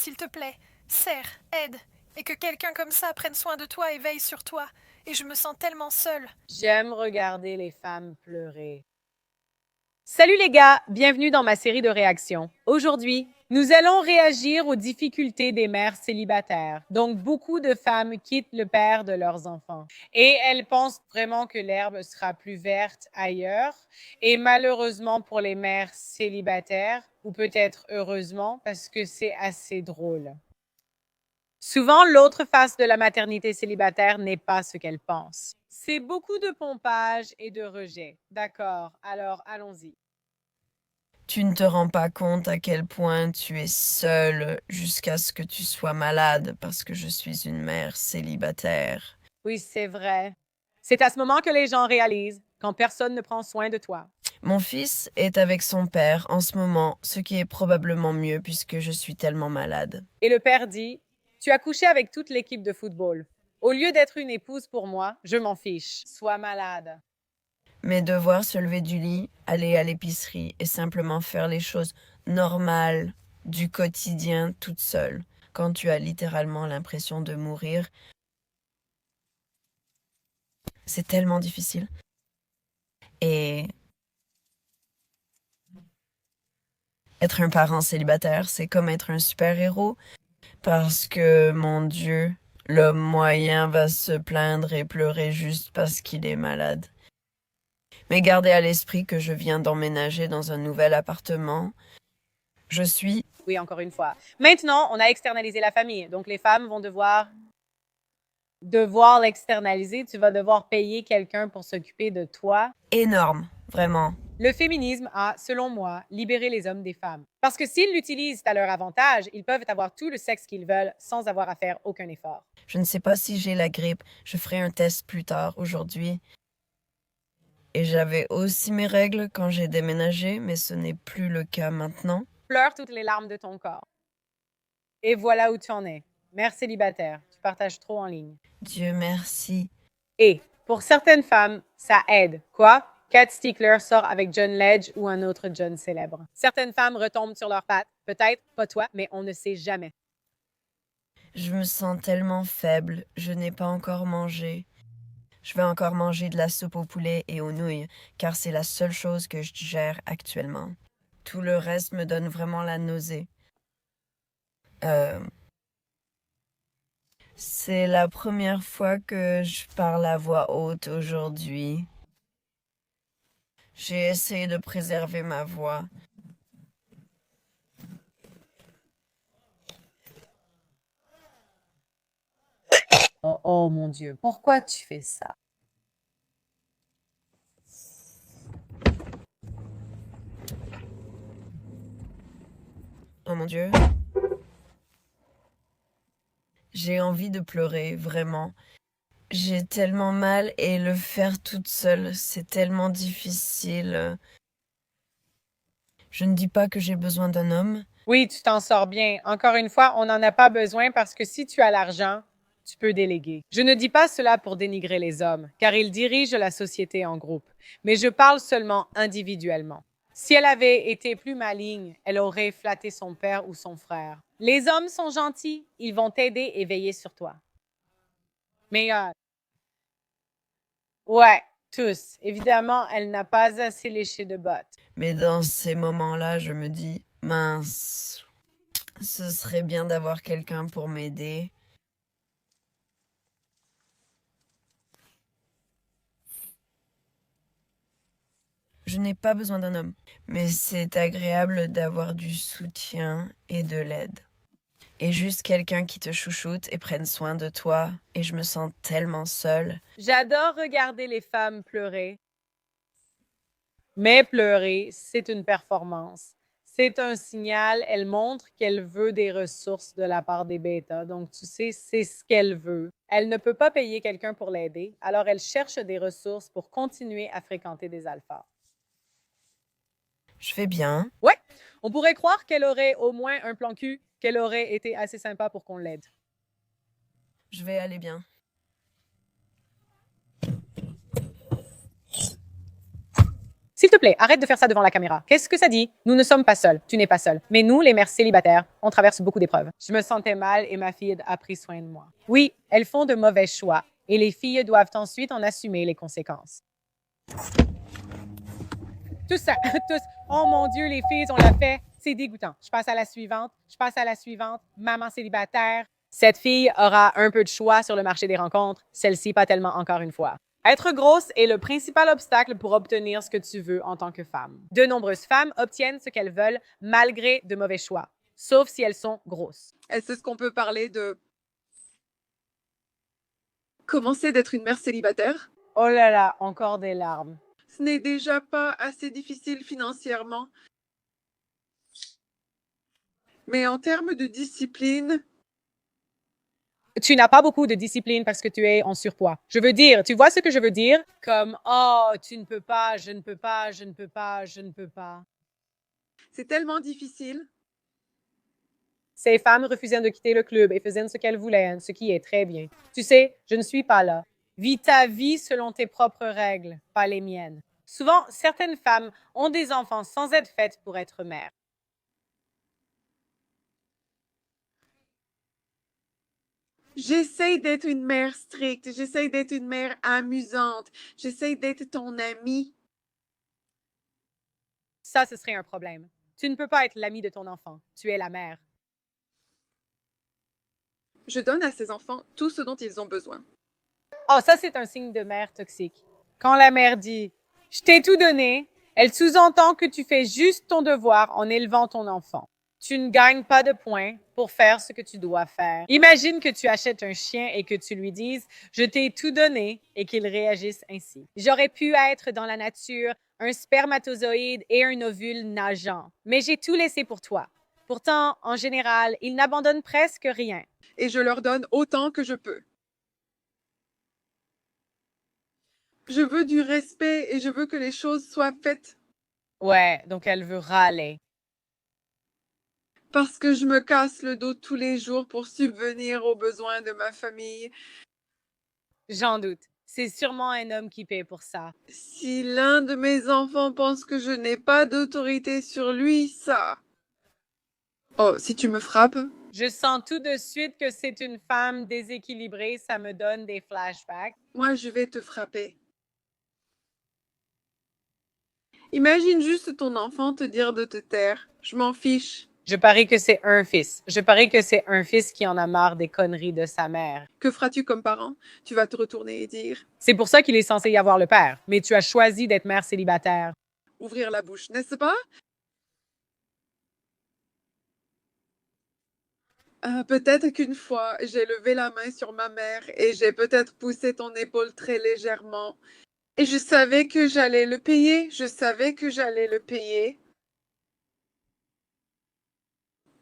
s'il te plaît, serre, aide, et que quelqu'un comme ça prenne soin de toi et veille sur toi. Et je me sens tellement seule. J'aime regarder les femmes pleurer. Salut les gars, bienvenue dans ma série de réactions. Aujourd'hui, nous allons réagir aux difficultés des mères célibataires. Donc, beaucoup de femmes quittent le père de leurs enfants. Et elles pensent vraiment que l'herbe sera plus verte ailleurs. Et malheureusement pour les mères célibataires, ou peut-être heureusement, parce que c'est assez drôle. Souvent, l'autre face de la maternité célibataire n'est pas ce qu'elle pense. C'est beaucoup de pompage et de rejet. D'accord, alors allons-y. Tu ne te rends pas compte à quel point tu es seule jusqu'à ce que tu sois malade parce que je suis une mère célibataire. Oui, c'est vrai. C'est à ce moment que les gens réalisent quand personne ne prend soin de toi. Mon fils est avec son père en ce moment, ce qui est probablement mieux puisque je suis tellement malade. Et le père dit, tu as couché avec toute l'équipe de football. Au lieu d'être une épouse pour moi, je m'en fiche. Sois malade. Mais devoir se lever du lit, aller à l'épicerie et simplement faire les choses normales du quotidien toute seule, quand tu as littéralement l'impression de mourir, c'est tellement difficile. Et être un parent célibataire, c'est comme être un super-héros parce que, mon Dieu, l'homme moyen va se plaindre et pleurer juste parce qu'il est malade. Mais gardez à l'esprit que je viens d'emménager dans un nouvel appartement. Je suis... Oui, encore une fois. Maintenant, on a externalisé la famille. Donc, les femmes vont devoir l'externaliser. Tu vas devoir payer quelqu'un pour s'occuper de toi. énorme, vraiment. Le féminisme a, selon moi, libéré les hommes des femmes. Parce que s'ils l'utilisent à leur avantage, ils peuvent avoir tout le sexe qu'ils veulent sans avoir à faire aucun effort. Je ne sais pas si j'ai la grippe. Je ferai un test plus tard aujourd'hui. Et j'avais aussi mes règles quand j'ai déménagé, mais ce n'est plus le cas maintenant. Pleure toutes les larmes de ton corps. Et voilà où tu en es. Mère célibataire, tu partages trop en ligne. Dieu merci. Et pour certaines femmes, ça aide. Quoi? Kat Stickler sort avec John Ledge ou un autre John célèbre. Certaines femmes retombent sur leurs pattes. Peut-être, pas toi, mais on ne sait jamais. Je me sens tellement faible. Je n'ai pas encore mangé. Je vais encore manger de la soupe au poulet et aux nouilles, car c'est la seule chose que je gère actuellement. Tout le reste me donne vraiment la nausée. C'est la première fois que je parle à voix haute aujourd'hui. J'ai essayé de préserver ma voix. Oh, oh mon Dieu, pourquoi tu fais ça? Oh mon Dieu. J'ai envie de pleurer, vraiment. J'ai tellement mal et le faire toute seule, c'est tellement difficile. Je ne dis pas que j'ai besoin d'un homme. Oui, tu t'en sors bien. Encore une fois, on n'en a pas besoin parce que si tu as l'argent, tu peux déléguer. Je ne dis pas cela pour dénigrer les hommes, car ils dirigent la société en groupe, mais je parle seulement individuellement. Si elle avait été plus maligne, elle aurait flatté son père ou son frère. Les hommes sont gentils, ils vont t'aider et veiller sur toi. Mais ouais, tous. Évidemment, elle n'a pas assez léché de bottes. Mais dans ces moments-là, je me dis, mince, ce serait bien d'avoir quelqu'un pour m'aider. Je n'ai pas besoin d'un homme, mais c'est agréable d'avoir du soutien et de l'aide. Et juste quelqu'un qui te chouchoute et prenne soin de toi, et je me sens tellement seule. J'adore regarder les femmes pleurer. Mais pleurer, c'est une performance. C'est un signal, elle montre qu'elle veut des ressources de la part des bêtas. Donc, tu sais, c'est ce qu'elle veut. Elle ne peut pas payer quelqu'un pour l'aider, alors elle cherche des ressources pour continuer à fréquenter des alphas. Je vais bien. Ouais, on pourrait croire qu'elle aurait au moins un plan cul, qu'elle aurait été assez sympa pour qu'on l'aide. Je vais aller bien. Si S'il te plaît, arrête de faire ça devant la caméra. Qu'est-ce que ça dit? Nous ne sommes pas seuls. Tu n'es pas seul. Mais nous, les mères célibataires, on traverse beaucoup d'épreuves. Je me sentais mal et ma fille a pris soin de moi. Oui, elles font de mauvais choix et les filles doivent ensuite en assumer les conséquences. Tout ça, tous. Oh mon Dieu, les filles, on l'a fait. C'est dégoûtant. Je passe à la suivante. Maman célibataire. Cette fille aura un peu de choix sur le marché des rencontres. Celle-ci, pas tellement encore une fois. Être grosse est le principal obstacle pour obtenir ce que tu veux en tant que femme. De nombreuses femmes obtiennent ce qu'elles veulent malgré de mauvais choix, sauf si elles sont grosses. Est-ce qu'on peut parler de comment c'est d'être une mère célibataire? Oh là là, encore des larmes. Ce n'est déjà pas assez difficile financièrement. Mais en termes de discipline, Tu n'as pas beaucoup de discipline parce que tu es en surpoids. Je veux dire, tu vois ce que je veux dire? Comme, oh, tu ne peux pas, je ne peux pas, je ne peux pas, je ne peux pas. c'est tellement difficile. Ces femmes refusaient de quitter le club et faisaient ce qu'elles voulaient, ce qui est très bien. Tu sais, je ne suis pas là. Vis ta vie selon tes propres règles, pas les miennes. Souvent, certaines femmes ont des enfants sans être faites pour être mères. J'essaie d'être une mère stricte, j'essaie d'être une mère amusante, j'essaie d'être ton amie. Ça, ce serait un problème. Tu ne peux pas être l'amie de ton enfant. Tu es la mère. Je donne à ces enfants tout ce dont ils ont besoin. Oh, ça, c'est un signe de mère toxique. Quand la mère dit « Je t'ai tout donné », elle sous-entend que tu fais juste ton devoir en élevant ton enfant. Tu ne gagnes pas de points pour faire ce que tu dois faire. Imagine que tu achètes un chien et que tu lui dises « Je t'ai tout donné » et qu'il réagisse ainsi. J'aurais pu être dans la nature un spermatozoïde et un ovule nageant, mais j'ai tout laissé pour toi. Pourtant, en général, ils n'abandonnent presque rien. Et je leur donne autant que je peux. Je veux du respect et je veux que les choses soient faites Ouais, donc elle veut râler. parce que je me casse le dos tous les jours pour subvenir aux besoins de ma famille. J'en doute. C'est sûrement un homme qui paie pour ça. Si l'un de mes enfants pense que je n'ai pas d'autorité sur lui, ça... Oh, si tu me frappes, Je sens tout de suite que c'est une femme déséquilibrée, ça me donne des flashbacks. moi je vais te frapper. Imagine juste ton enfant te dire de te taire. Je m'en fiche. Je parie que c'est un fils. Je parie que c'est un fils qui en a marre des conneries de sa mère. Que feras-tu comme parent? Tu vas te retourner et dire C'est pour ça qu'il est censé y avoir le père. Mais tu as choisi d'être mère célibataire. ouvrir la bouche, n'est-ce pas? Peut-être qu'une fois, j'ai levé la main sur ma mère et j'ai peut-être poussé ton épaule très légèrement. Et je savais que j'allais le payer. Je savais que j'allais le payer.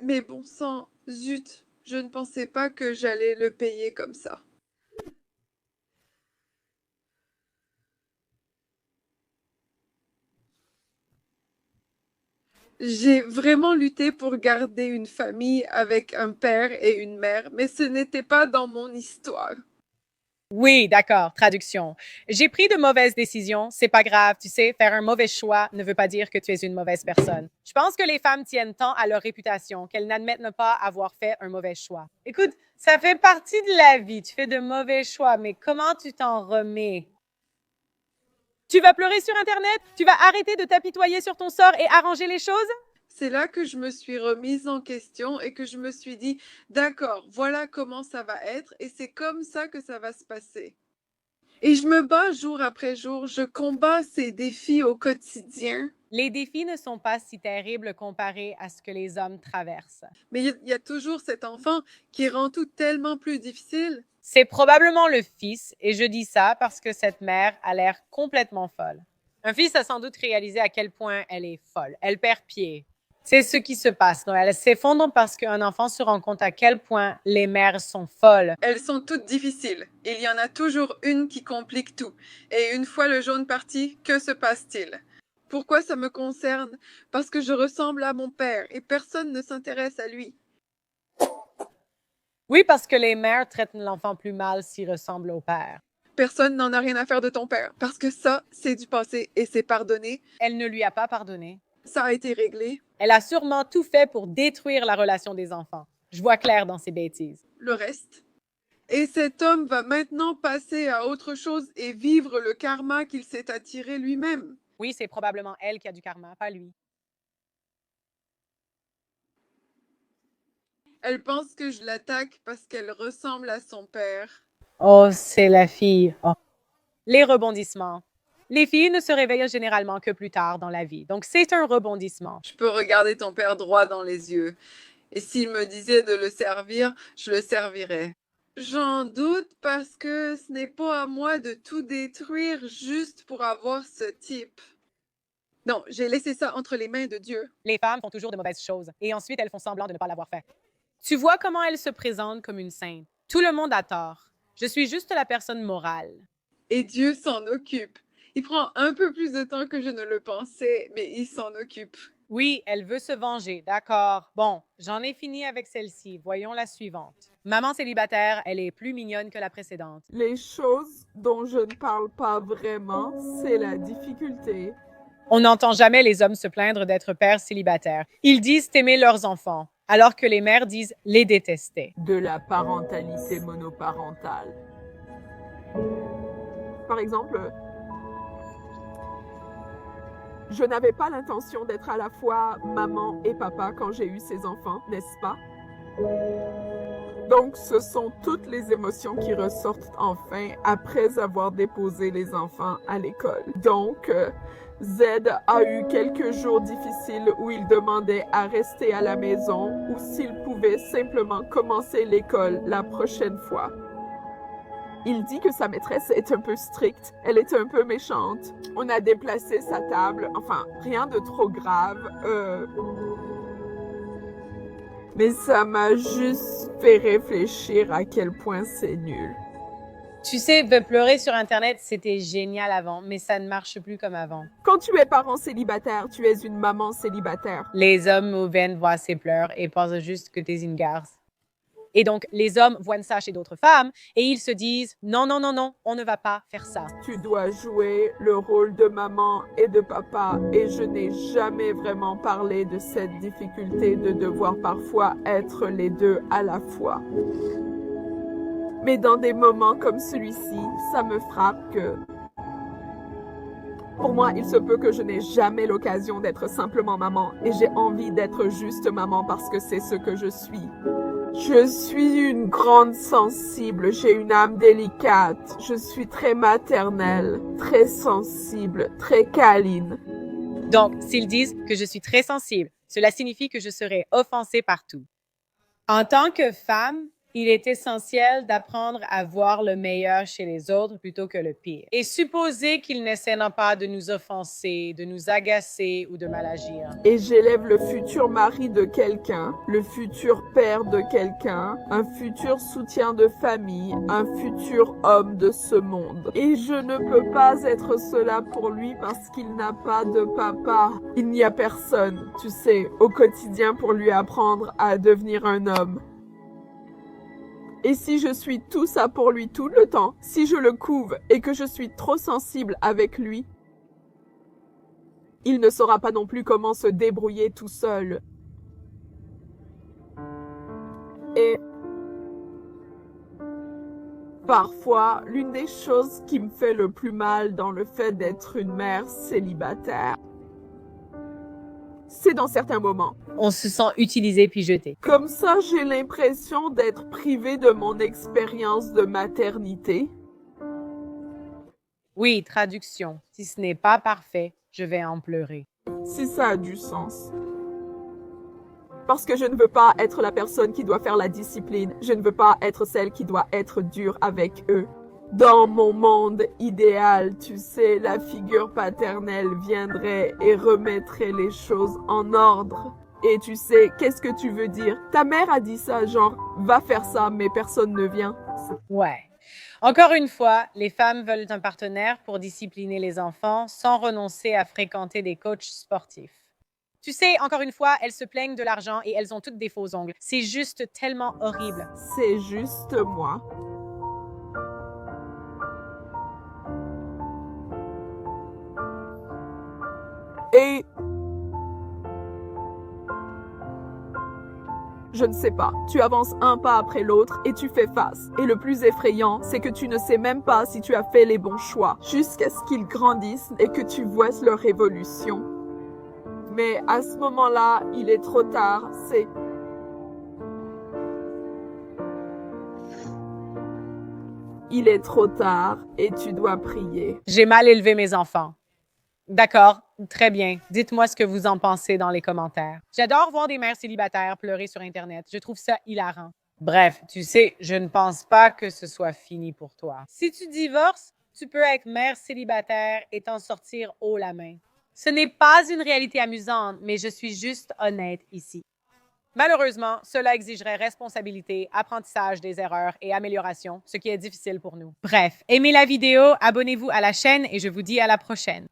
Mais bon sang, zut, je ne pensais pas que j'allais le payer comme ça. J'ai vraiment lutté pour garder une famille avec un père et une mère, mais ce n'était pas dans mon histoire. Oui, d'accord, traduction. J'ai pris de mauvaises décisions, c'est pas grave, tu sais, faire un mauvais choix ne veut pas dire que tu es une mauvaise personne. Je pense que les femmes tiennent tant à leur réputation qu'elles n'admettent ne pas avoir fait un mauvais choix. Écoute, ça fait partie de la vie, tu fais de mauvais choix, mais comment tu t'en remets? Tu vas pleurer sur Internet? Tu vas arrêter de t'apitoyer sur ton sort et arranger les choses? C'est là que je me suis remise en question et que je me suis dit, d'accord, voilà comment ça va être et c'est comme ça que ça va se passer. Et je me bats jour après jour, je combats ces défis au quotidien. Les défis ne sont pas si terribles comparés à ce que les hommes traversent. Mais il y a toujours cet enfant qui rend tout tellement plus difficile. C'est probablement le fils, et je dis ça parce que cette mère a l'air complètement folle. Un fils a sans doute réalisé à quel point elle est folle. Elle perd pied. C'est ce qui se passe. Donc, elle s'effondre parce qu'un enfant se rend compte à quel point les mères sont folles. Elles sont toutes difficiles. Il y en a toujours une qui complique tout. Et une fois le jaune parti, que se passe-t-il? Pourquoi ça me concerne? Parce que je ressemble à mon père et personne ne s'intéresse à lui. Oui, parce que les mères traitent l'enfant plus mal s'il ressemble au père. personne n'en a rien à faire de ton père. Parce que ça, c'est du passé et c'est pardonné. Elle ne lui a pas pardonné. Ça a été réglé. Elle a sûrement tout fait pour détruire la relation des enfants. Je vois clair dans ses bêtises. Le reste. Et cet homme va maintenant passer à autre chose et vivre le karma qu'il s'est attiré lui-même. Oui, c'est probablement elle qui a du karma, pas lui. Elle pense que je l'attaque parce qu'elle ressemble à son père. Oh, c'est la fille. Oh. Les rebondissements. Les filles ne se réveillent généralement que plus tard dans la vie, donc c'est un rebondissement. Je peux regarder ton père droit dans les yeux. Et s'il me disait de le servir, je le servirais. J'en doute parce que ce n'est pas à moi de tout détruire juste pour avoir ce type. Non, j'ai laissé ça entre les mains de Dieu. Les femmes font toujours de mauvaises choses et ensuite elles font semblant de ne pas l'avoir fait. Tu vois comment elle se présente comme une sainte. Tout le monde a tort. Je suis juste la personne morale. Et Dieu s'en occupe. Il prend un peu plus de temps que je ne le pensais, mais il s'en occupe. Oui, elle veut se venger, d'accord. Bon, j'en ai fini avec celle-ci. Voyons la suivante. Maman célibataire, elle est plus mignonne que la précédente. Les choses dont je ne parle pas vraiment, c'est la difficulté. On n'entend jamais les hommes se plaindre d'être pères célibataires. Ils disent aimer leurs enfants, alors que les mères disent les détester. De la parentalité monoparentale. Par exemple, je n'avais pas l'intention d'être à la fois maman et papa quand j'ai eu ces enfants, n'est-ce pas? Donc, ce sont toutes les émotions qui ressortent enfin après avoir déposé les enfants à l'école. Donc, Z a eu quelques jours difficiles où il demandait à rester à la maison ou s'il pouvait simplement commencer l'école la prochaine fois. Il dit que sa maîtresse est un peu stricte, elle est un peu méchante. On a déplacé sa table, enfin, rien de trop grave. Mais ça m'a juste fait réfléchir à quel point c'est nul. Tu sais, pleurer sur Internet, c'était génial avant, mais ça ne marche plus comme avant. Quand tu es parent célibataire, tu es une maman célibataire. Les hommes mauvais voient ses pleurs et pensent juste que t'es une garce. Et donc, les hommes voient ça chez d'autres femmes et ils se disent « Non, non, non, non, on ne va pas faire ça. » Tu dois jouer le rôle de maman et de papa et je n'ai jamais vraiment parlé de cette difficulté de devoir parfois être les deux à la fois. Mais dans des moments comme celui-ci, ça me frappe que pour moi, il se peut que je n'ai jamais l'occasion d'être simplement maman et j'ai envie d'être juste maman parce que c'est ce que je suis. Je suis une grande sensible, j'ai une âme délicate, je suis très maternelle, très sensible, très câline. Donc, s'ils disent que je suis très sensible, cela signifie que je serai offensée partout. En tant que femme, il est essentiel d'apprendre à voir le meilleur chez les autres plutôt que le pire. Et supposer qu'ils n'essaieront pas de nous offenser, de nous agacer ou de mal agir. Et j'élève le futur mari de quelqu'un, le futur père de quelqu'un, un futur soutien de famille, un futur homme de ce monde. Et je ne peux pas être cela pour lui parce qu'il n'a pas de papa. Il n'y a personne, tu sais, au quotidien pour lui apprendre à devenir un homme. Et si je suis tout ça pour lui tout le temps, si je le couve et que je suis trop sensible avec lui, il ne saura pas non plus comment se débrouiller tout seul. Et parfois, l'une des choses qui me fait le plus mal dans le fait d'être une mère célibataire, c'est dans certains moments. On se sent utilisé puis jeté. Comme ça, j'ai l'impression d'être privée de mon expérience de maternité. Oui, traduction. Si ce n'est pas parfait, je vais en pleurer. Si ça a du sens. Parce que je ne veux pas être la personne qui doit faire la discipline. Je ne veux pas être celle qui doit être dure avec eux. Dans mon monde idéal, tu sais, la figure paternelle viendrait et remettrait les choses en ordre. Et tu sais, qu'est-ce que tu veux dire? Ta mère a dit ça, genre, va faire ça, mais personne ne vient. Ouais. Encore une fois, les femmes veulent un partenaire pour discipliner les enfants sans renoncer à fréquenter des coachs sportifs. Tu sais, encore une fois, elles se plaignent de l'argent et elles ont toutes des faux ongles. C'est juste tellement horrible. C'est juste moi. Je ne sais pas. Tu avances un pas après l'autre et tu fais face. Et le plus effrayant, c'est que tu ne sais même pas si tu as fait les bons choix, jusqu'à ce qu'ils grandissent et que tu vois leur évolution. Mais à ce moment-là, il est trop tard, Il est trop tard et tu dois prier. J'ai mal élevé mes enfants. D'accord, très bien. Dites-moi ce que vous en pensez dans les commentaires. J'adore voir des mères célibataires pleurer sur Internet. Je trouve ça hilarant. Bref, tu sais, je ne pense pas que ce soit fini pour toi. Si tu divorces, tu peux être mère célibataire et t'en sortir haut la main. Ce n'est pas une réalité amusante, mais je suis juste honnête ici. Malheureusement, cela exigerait responsabilité, apprentissage des erreurs et amélioration, ce qui est difficile pour nous. Bref, aimez la vidéo, abonnez-vous à la chaîne et je vous dis à la prochaine.